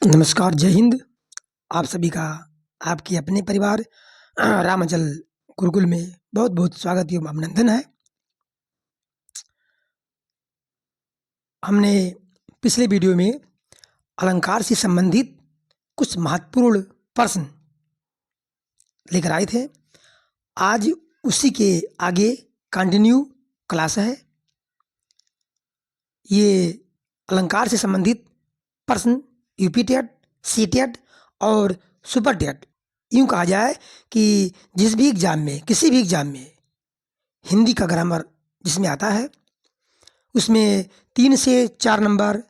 नमस्कार, जय हिंद। आप सभी का आपके अपने परिवार रामाचल गुरुकुल में बहुत-बहुत स्वागत एवं अभिनंदन है। हमने पिछले वीडियो में अलंकार से संबंधित कुछ महत्वपूर्ण प्रश्न लेकर आए थे। आज उसी के आगे कंटिन्यू क्लास है। ये अलंकार से संबंधित प्रश्न यूपी टेट, सी टेट और सुपर टेट, यूँ कहा जाए कि जिस भी एग्जाम में, किसी भी एग्जाम में हिंदी का ग्रामर जिसमें आता है, उसमें 3 से 4 नंबर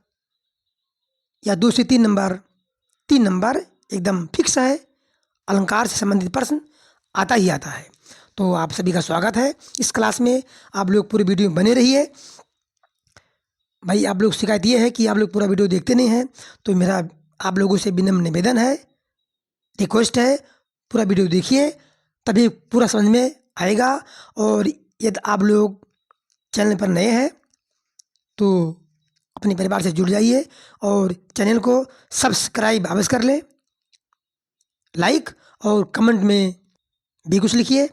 या 2 से 3 नंबर, 3 नंबर एकदम फिक्स है। अलंकार से संबंधित प्रश्न आता ही आता है। तो आप सभी का स्वागत है इस क्लास में। आप लोग पूरी वीडियो में बने रहिए। भाई, आप लोग शिकायत ये है कि आप लोग पूरा वीडियो देखते नहीं हैं, तो मेरा आप लोगों से विनम्र निवेदन है, रिक्वेस्ट है, पूरा वीडियो देखिए, तभी पूरा समझ में आएगा। और यदि आप लोग चैनल पर नए हैं तो अपने परिवार से जुड़ जाइए और चैनल को सब्सक्राइब अवश्य कर लें। लाइक और कमेंट में भी कुछ लिखिए।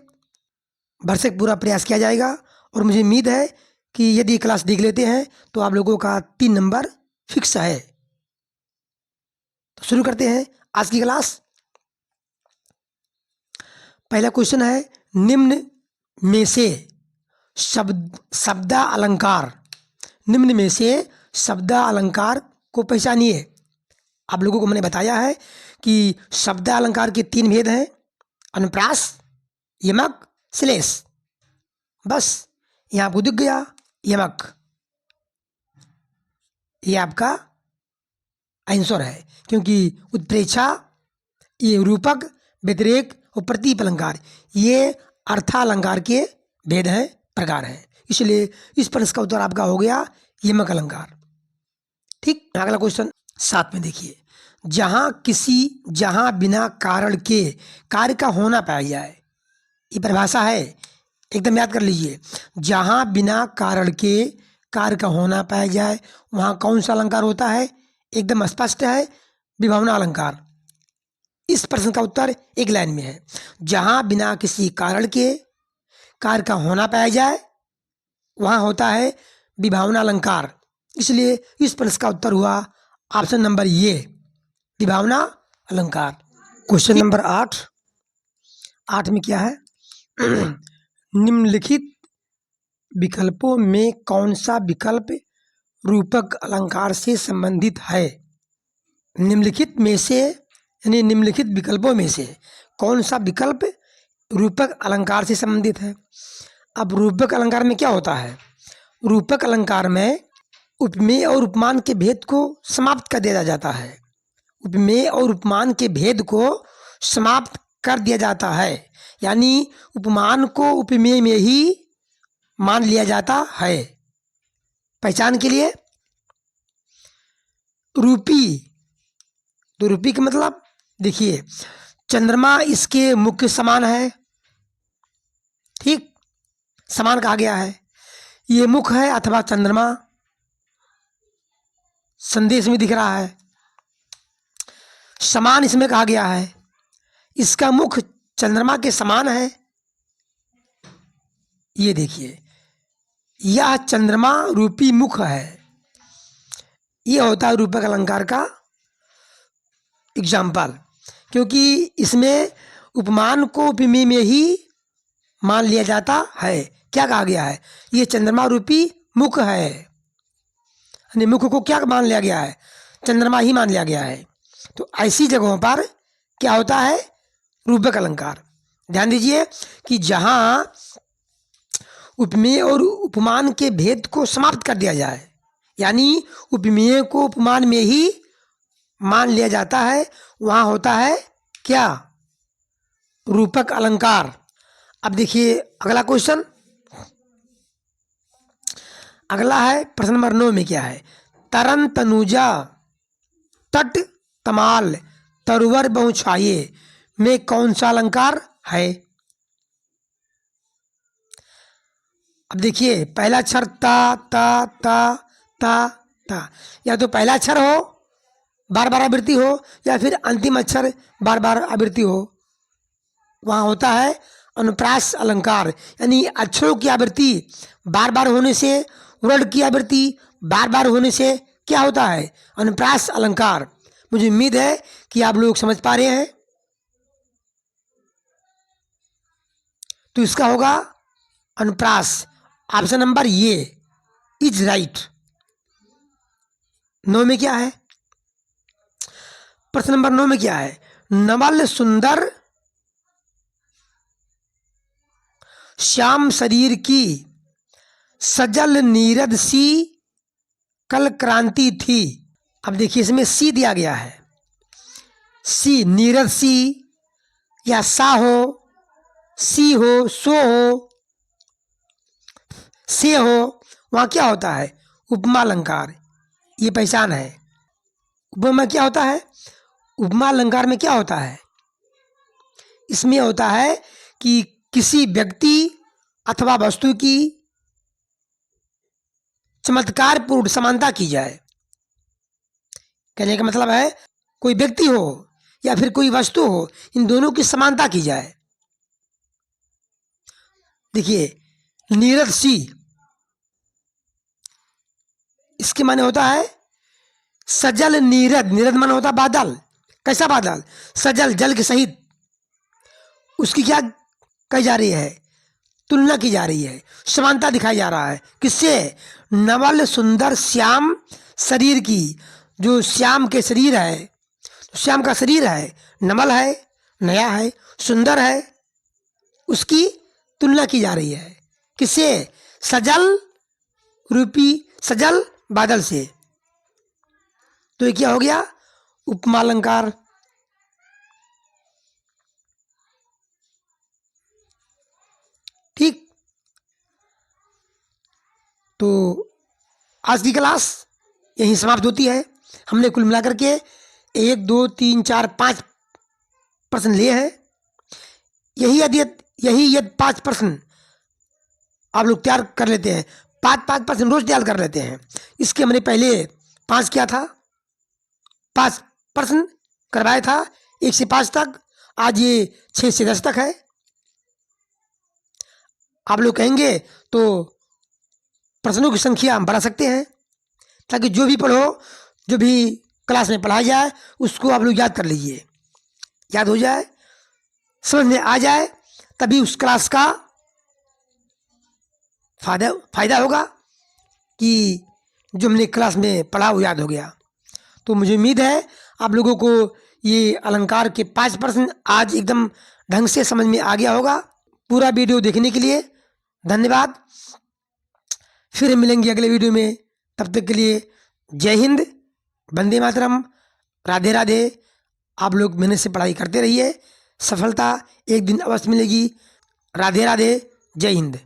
भरसक पूरा प्रयास किया जाएगा और मुझे उम्मीद है कि यदि क्लास देख लेते हैं तो आप लोगों का 3 नंबर फिक्स है। तो शुरू करते हैं आज की क्लास। पहला क्वेश्चन है, निम्न में से शब्दा अलंकार, निम्न में से शब्दा अलंकार को पहचानिए। आप लोगों को मैंने बताया है कि शब्दा अलंकार के 3 भेद हैं, अनुप्रास, यमक, श्लेष। बस यहाँ आपको दिख गया यमक, ये आपका आंसर है, क्योंकि उत्प्रेक्षा, ये रूपक, व्यतिरेक और प्रतीप अलंकार ये अर्थालंकार के भेद हैं, प्रकार हैं। इसलिए इस प्रश्न का उत्तर आपका हो गया यमक अलंकार। ठीक, अगला क्वेश्चन 7 में देखिए, जहां बिना कारण के कार्य का होना पाया जाए, ये परिभाषा है, एकदम याद कर लीजिए। जहां बिना कारण के कार्य का होना पाया जाए वहां कौन सा अलंकार होता है? एकदम स्पष्ट है, विभावना अलंकार। इस प्रश्न का उत्तर एक लाइन में है, जहां बिना किसी कारण के कार्य का होना पाया जाए वहां होता है विभावना अलंकार। इसलिए इस प्रश्न का उत्तर हुआ ऑप्शन नंबर ये, विभावना अलंकार। क्वेश्चन नंबर 8 में क्या है? निम्नलिखित विकल्पों में कौन सा विकल्प रूपक अलंकार से संबंधित है? निम्नलिखित में से, यानी निम्नलिखित विकल्पों में से कौन सा विकल्प रूपक अलंकार से संबंधित है? अब रूपक अलंकार में क्या होता है? रूपक अलंकार में उपमेय और उपमान के भेद को समाप्त कर दिया जाता है। उपमेय और उपमान के भेद को समाप्त कर दिया जाता है, यानी उपमान को उपमेय में ही मान लिया जाता है। पहचान के लिए रूपी, तो रूपी का मतलब देखिए, चंद्रमा इसके मुख्य समान है। ठीक, समान कहा गया है, ये मुख है अथवा चंद्रमा संदेश में दिख रहा है। समान इसमें कहा गया है, इसका मुख चंद्रमा के समान है। ये देखिए, यह चंद्रमा रूपी मुख है। यह होता है रूपक अलंकार का एग्जाम्पल, क्योंकि इसमें उपमान को उपमेय में ही मान लिया जाता है। क्या कहा गया है? ये चंद्रमा रूपी मुख है, यानी मुख को क्या मान लिया गया है? चंद्रमा ही मान लिया गया है। तो ऐसी जगहों पर क्या होता है? रूपक अलंकार। ध्यान दीजिए कि जहां उपमेय और उपमान के भेद को समाप्त कर दिया जाए, यानी उपमेय को उपमान में ही मान लिया जाता है, वहां होता है क्या? रूपक अलंकार। अब देखिए अगला क्वेश्चन, अगला है प्रश्न नंबर 9 में क्या है? तरन तनुजा तट तमाल तरुवर बहुछाये में कौन सा अलंकार है? अब देखिए, पहला अक्षर ता ता ता ता ता, या तो पहला अक्षर हो बार बार आवृत्ति हो या फिर अंतिम अक्षर बार बार आवृत्ति हो, वहाँ होता है अनुप्रास अलंकार। यानी अक्षरों की आवृत्ति बार बार होने से, वर्ण की आवृत्ति बार बार होने से क्या होता है? अनुप्रास अलंकार। मुझे उम्मीद है कि आप लोग समझ पा रहे हैं। तो इसका होगा अनुप्रास। ऑप्शन नंबर ये इज राइट। 9 में क्या है? प्रश्न नंबर 9 में क्या है? नवल सुंदर श्याम शरीर की, सजल नीरद सी कल क्रांति थी। अब देखिए इसमें सी दिया गया है। सी नीरद सी या सा हो, सी हो, सो हो, से हो, वहाँ क्या होता है? उपमा अलंकार। ये पहचान है। उपमा क्या होता है? उपमा अलंकार में क्या होता है? इसमें होता है कि किसी व्यक्ति अथवा वस्तु की चमत्कारपूर्ण समानता की जाए। कहने का मतलब है कोई व्यक्ति हो या फिर कोई वस्तु हो, इन दोनों की समानता की जाए। देखिए नीरद सी, इसके माने होता है सजल नीरद। नीरद माने होता है बादल। कैसा बादल? सजल, जल के सहित। उसकी क्या कही जा रही है? तुलना की जा रही है, समानता दिखाई जा रहा है। किससे? नवल सुंदर श्याम शरीर की। जो श्याम के शरीर है, श्याम का शरीर है, नवल है, नया है, सुंदर है, उसकी तुलना की जा रही है। किससे? सजल रूपी, सजल बादल से। तो ये क्या हो गया? उपमा अलंकार। ठीक। तो आज की क्लास यहीं समाप्त होती है। हमने कुल मिलाकर के 1 2 3 4 5 प्रश्न लिए हैं। यही यदि 5 प्रश्न आप लोग तैयार कर लेते हैं, 5 प्रश्न रोज तैयार कर लेते हैं। इसके हमने पहले 5 किया था, 5 प्रश्न करवाया था 1 से 5 तक। आज ये 6 से 10 तक है। आप लोग कहेंगे तो प्रश्नों की संख्या हम बढ़ा सकते हैं, ताकि जो भी पढ़ो, जो भी क्लास में पढ़ाया जाए, उसको आप लोग याद कर लीजिए, याद हो जाए, समझ में आ जाए, तभी उस क्लास का फायदा होगा कि जो हमने क्लास में पढ़ा वो याद हो गया। तो मुझे उम्मीद है आप लोगों को ये अलंकार के 5 प्रश्न आज एकदम ढंग से समझ में आ गया होगा। पूरा वीडियो देखने के लिए धन्यवाद। फिर मिलेंगे अगले वीडियो में। तब तक के लिए जय हिंद, वंदे मातरम, राधे राधे। आप लोग मेहनत से पढ़ाई करते रहिए, सफलता एक दिन अवश्य मिलेगी। राधे राधे, जय हिंद।